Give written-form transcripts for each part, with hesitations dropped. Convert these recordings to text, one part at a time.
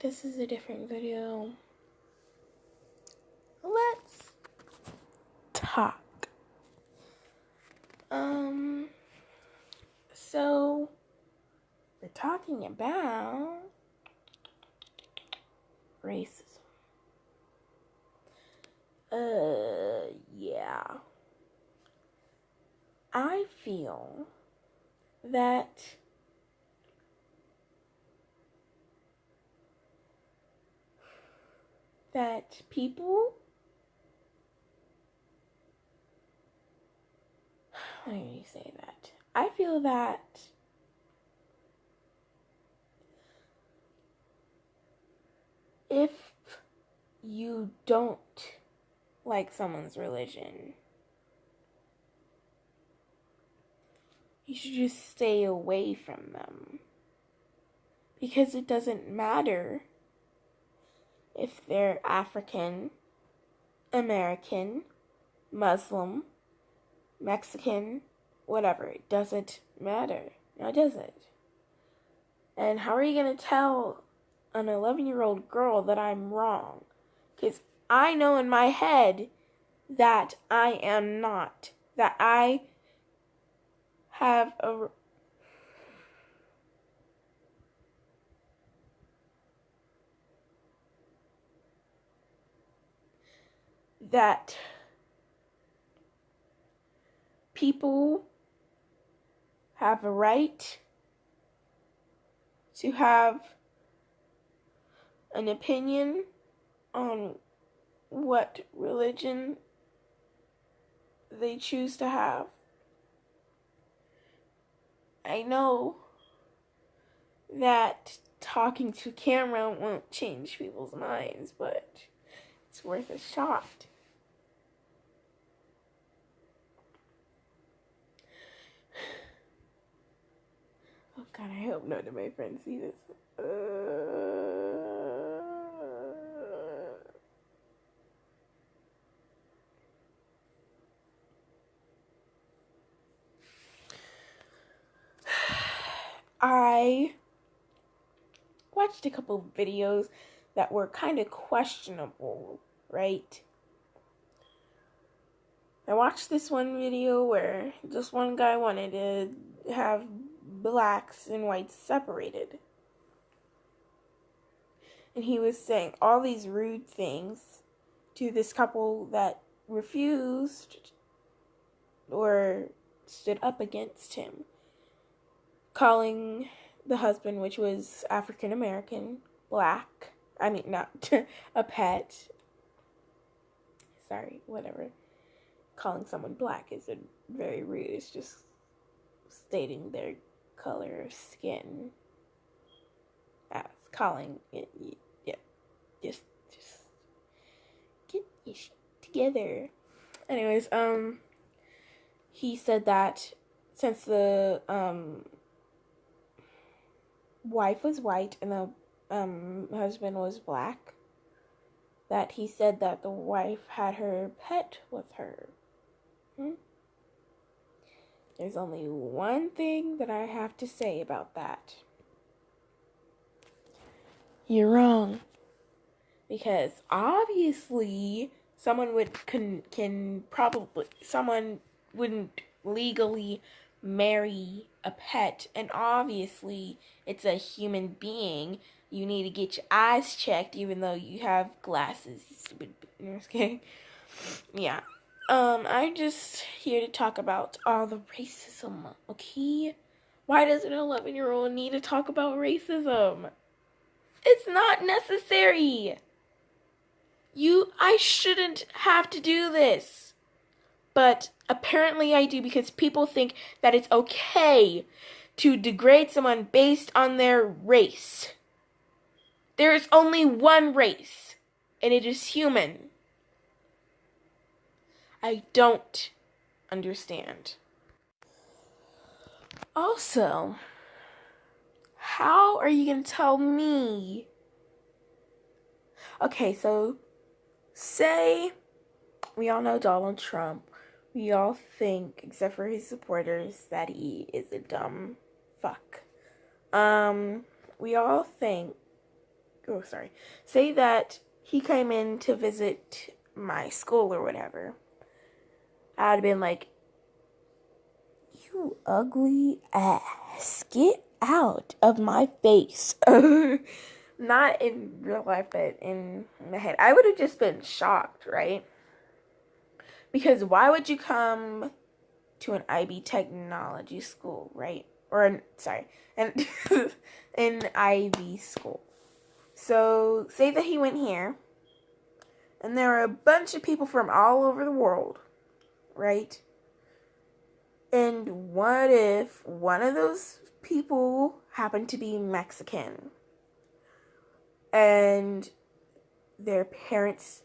this is a different video. Let's talk. So we're talking about racism. Yeah. I feel that people, how do you say that? I feel that if you don't like someone's religion, you should just stay away from them. Because it doesn't matter if they're African, American, Muslim, Mexican, whatever. It doesn't matter. No, it doesn't. And how are you going to tell an 11-year-old girl that I'm wrong? Because I know in my head that I am not. That I have that people have a right to have an opinion on what religion they choose to have. I know that talking to camera won't change people's minds, but it's worth a shot. Oh God, I hope none of my friends see this. I watched a couple of videos that were kind of questionable, right? I watched this one video where just one guy wanted to have blacks and whites separated. And he was saying all these rude things to this couple that refused or stood up against him, calling the husband, which was African American, black. I mean, not a pet. Sorry, whatever. Calling someone black isn't very rude. It's just stating their color of skin. As calling it, yeah. Just get your shit together. Anyways, he said that since the wife was white and the husband was black, that he said that the wife had her pet with her. There's only one thing that I have to say about that. You're wrong. Because obviously someone wouldn't legally marry a pet, and obviously it's a human being. You need to get your eyes checked even though you have glasses, you stupid. No, just kidding. Yeah. I'm just here to talk about all the racism, okay? Why does an 11-year-old need to talk about racism? It's not necessary. I shouldn't have to do this. But apparently I do, because people think that it's okay to degrade someone based on their race. There is only one race, and it is human. I don't understand. Also, how are you going to tell me? Okay, so say we all know Donald Trump. We all think, except for his supporters, that he is a dumb fuck. We all think, say that he came in to visit my school or whatever, I'd have been like, you ugly ass, get out of my face. Not in real life, but in my head. I would have just been shocked, right? Because why would you come to an IB technology school, right? Or, an IB school. So, say that he went here, and there are a bunch of people from all over the world, right? And what if one of those people happened to be Mexican, and their parents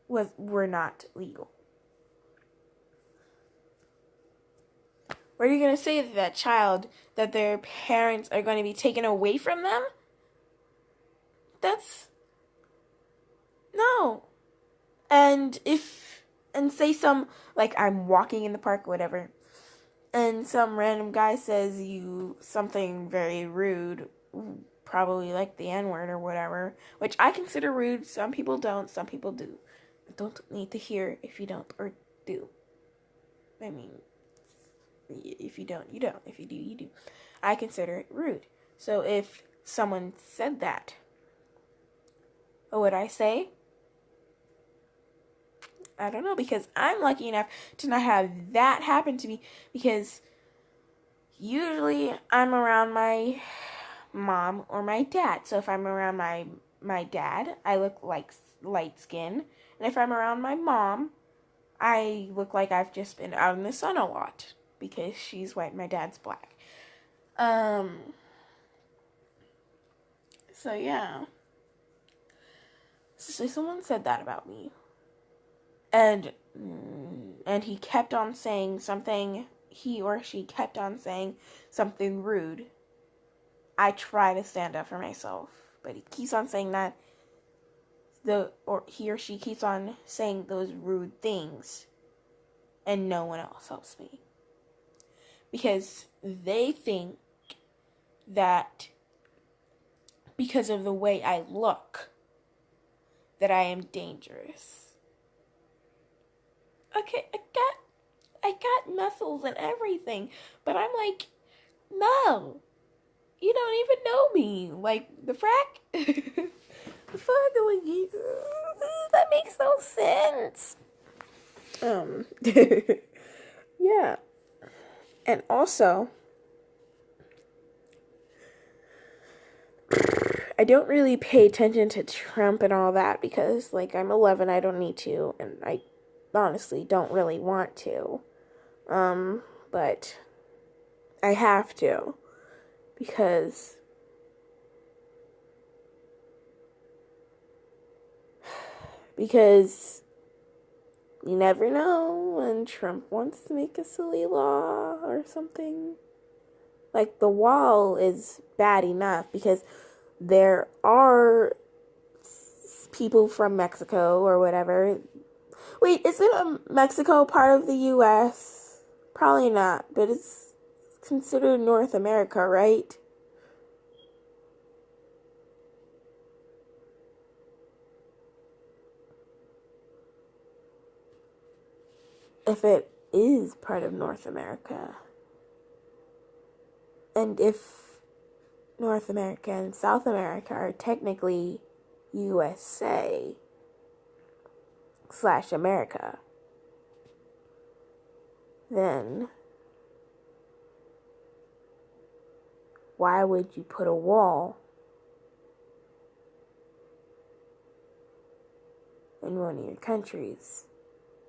were not legal? What are you going to say to that child, that their parents are going to be taken away from them? No. And say I'm walking in the park, whatever, and some random guy says something very rude, probably like the N-word or whatever, which I consider rude. Some people don't, some people do. I don't need to hear if you don't or do. I mean, if you don't, you don't. If you do, you do. I consider it rude. So if someone said that, what would I say? I don't know, because I'm lucky enough to not have that happen to me, because usually I'm around my mom or my dad. So if I'm around my dad, I look like light skin, and if I'm around my mom, I look like I've just been out in the sun a lot, because she's white, my dad's black. So yeah. So someone said that about me. And he kept on saying something, he or she kept on saying something rude. I try to stand up for myself, but he keeps on saying that, he or she keeps on saying those rude things, and no one else helps me. Because they think that because of the way I look, that I am dangerous. Okay, I got muscles and everything, but I'm like, no, you don't even know me. Like, the frack? The fuck? Like, that makes no sense. Yeah. And also, I don't really pay attention to Trump and all that, because, I'm 11, I don't need to, and I honestly don't really want to. But I have to, because you never know when Trump wants to make a silly law or something. Like, the wall is bad enough, because there are people from Mexico or whatever. Wait, isn't Mexico part of the U.S.? Probably not, but it's considered North America, right? If it is part of North America, and if North America and South America are technically USA / America, then why would you put a wall in one of your countries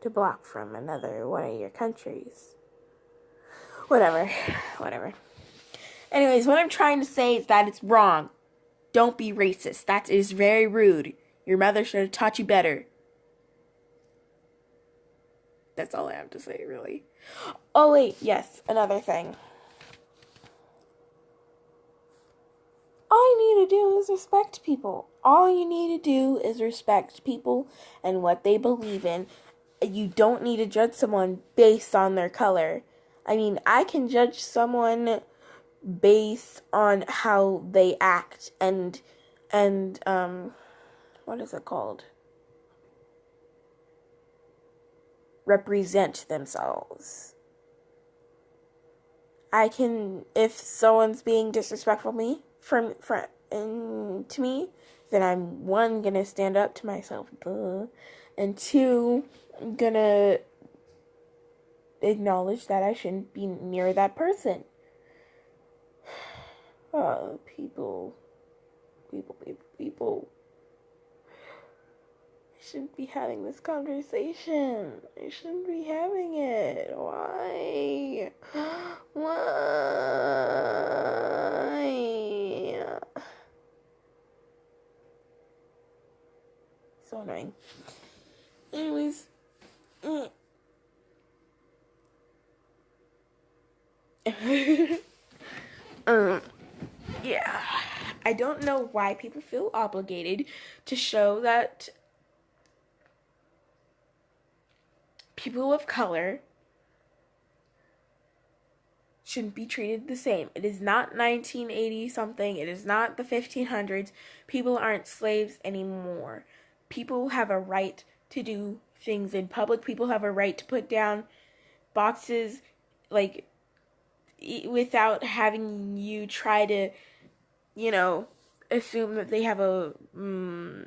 to block from another one of your countries? Whatever. Anyways, what I'm trying to say is that it's wrong. Don't be racist. That is very rude. Your mother should have taught you better. That's all I have to say, really. Oh, wait, yes, another thing. All you need to do is respect people. All you need to do is respect people and what they believe in. You don't need to judge someone based on their color. I mean, I can judge someone based on how they act and and what is it called? Represent themselves. I can, if someone's being disrespectful to me, then I'm one, gonna stand up to myself, and two, I'm gonna acknowledge that I shouldn't be near that person. People. I shouldn't be having this conversation. I shouldn't be having it. Why? Why? So annoying. Anyways. Yeah. I don't know why people feel obligated to show that people of color shouldn't be treated the same. It is not 1980 something. It is not the 1500s. People aren't slaves anymore. People have a right to do things in public. People have a right to put down boxes, like, without having you try to, assume that they have a bomb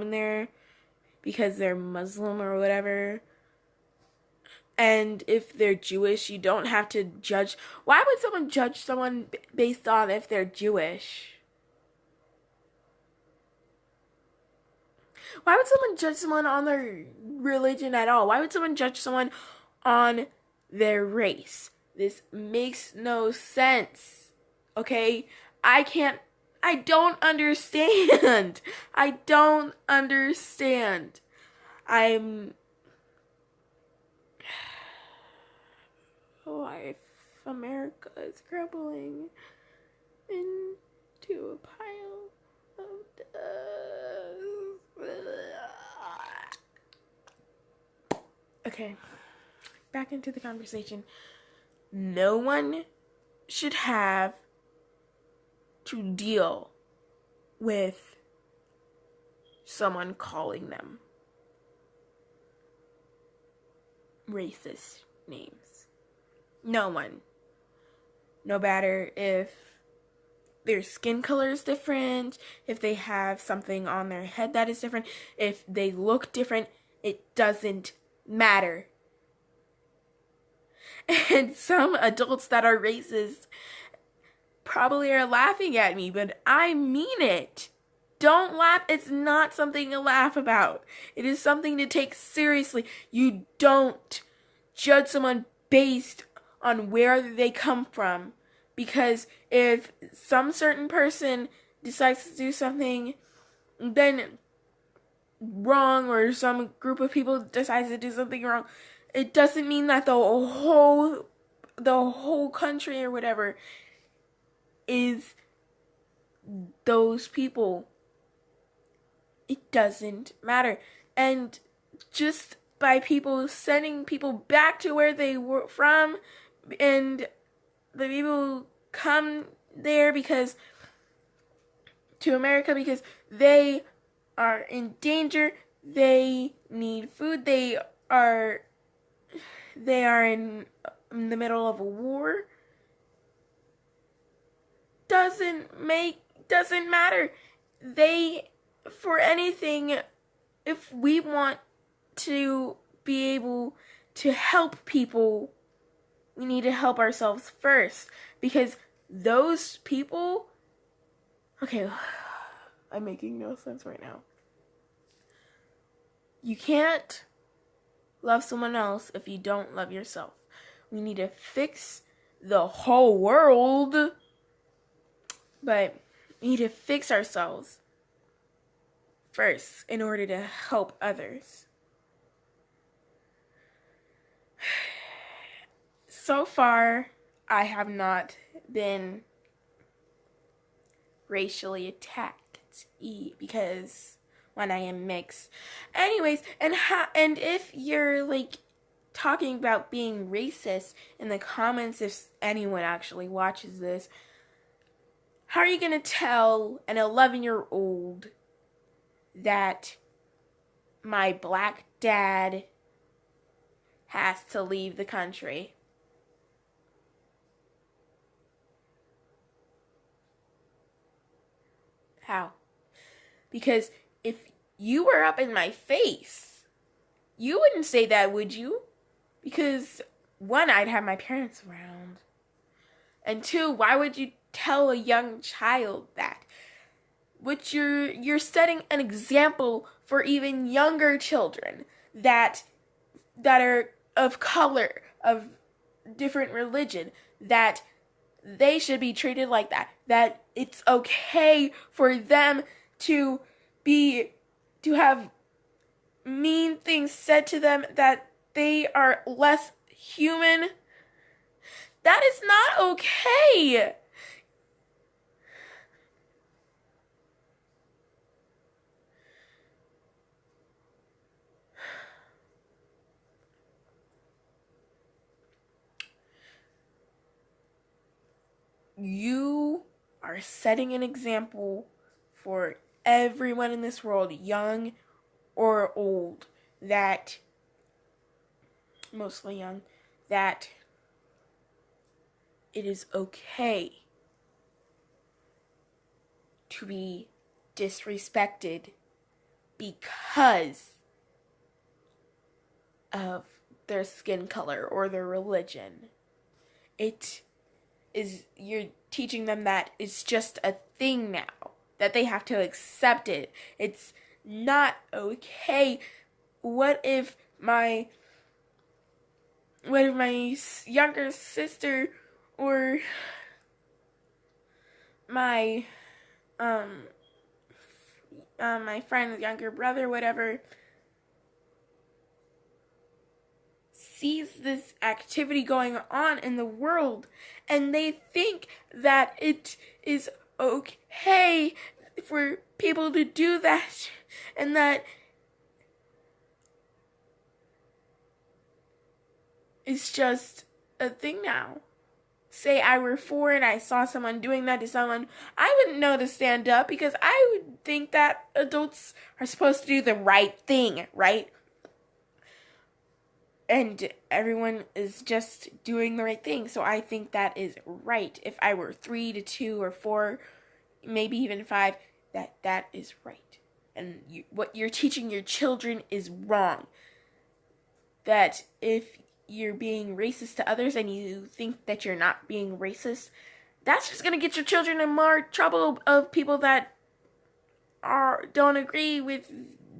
in there because they're Muslim or whatever. And if they're Jewish, you don't have to judge. Why would someone judge someone based on if they're Jewish? Why would someone judge someone on their religion at all? Why would someone judge someone on their race? This makes no sense. Okay? I don't understand. I don't understand. Life, America is crumbling into a pile of dust. Okay, back into the conversation. No one should have to deal with someone calling them racist names. No one. No matter if their skin color is different, if they have something on their head that is different, if they look different, it doesn't matter. And some adults that are racist probably are laughing at me, but I mean it. Don't laugh. It's not something to laugh about. It is something to take seriously. You don't judge someone based on where they come from. Because if some certain person decides to do something then wrong, or some group of people decides to do something wrong, it doesn't mean that the whole country or whatever is those people. It doesn't matter. And just by people sending people back to where they were from, and the people come there to America because they are in danger, they need food, they are in the middle of a war, doesn't matter. For anything, if we want to be able to help people, we need to help ourselves first. Because those people... Okay, I'm making no sense right now. You can't love someone else if you don't love yourself. We need to fix the whole world, but we need to fix ourselves first in order to help others. So far, I have not been racially attacked because when I am mixed. Anyways, and if you're like talking about being racist in the comments, if anyone actually watches this, How are you going to tell an 11-year-old that my black dad has to leave the country? How? Because if you were up in my face, you wouldn't say that, would you? Because one, I'd have my parents around. And two, why would you tell a young child that? Which you're setting an example for even younger children that are of color, of different religion, that they should be treated like that. That it's okay for them to have mean things said to them, that they are less human. That is not okay. You are setting an example for everyone in this world, young or old, that, mostly young, that it is okay to be disrespected because of their skin color or their religion. You're teaching them that it's just a thing now, that they have to accept it. It's not okay. What if my younger sister or my my friend's younger brother, whatever, sees this activity going on in the world and they think that it is okay for people to do that, and that it's just a thing now. Say I were 4 and I saw someone doing that to someone, I wouldn't know to stand up because I would think that adults are supposed to do the right thing, right? And everyone is just doing the right thing, so I think that is right. If I were 3 to 2 or 4, maybe even 5, that is right. And what you're teaching your children is wrong. That if you're being racist to others and you think that you're not being racist, that's just going to get your children in more trouble of people that don't agree with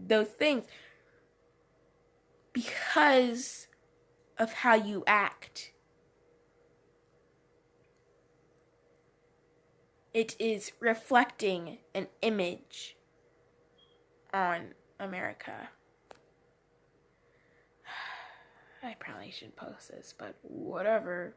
those things because of how you act. It is reflecting an image on America. I probably should post this, but whatever.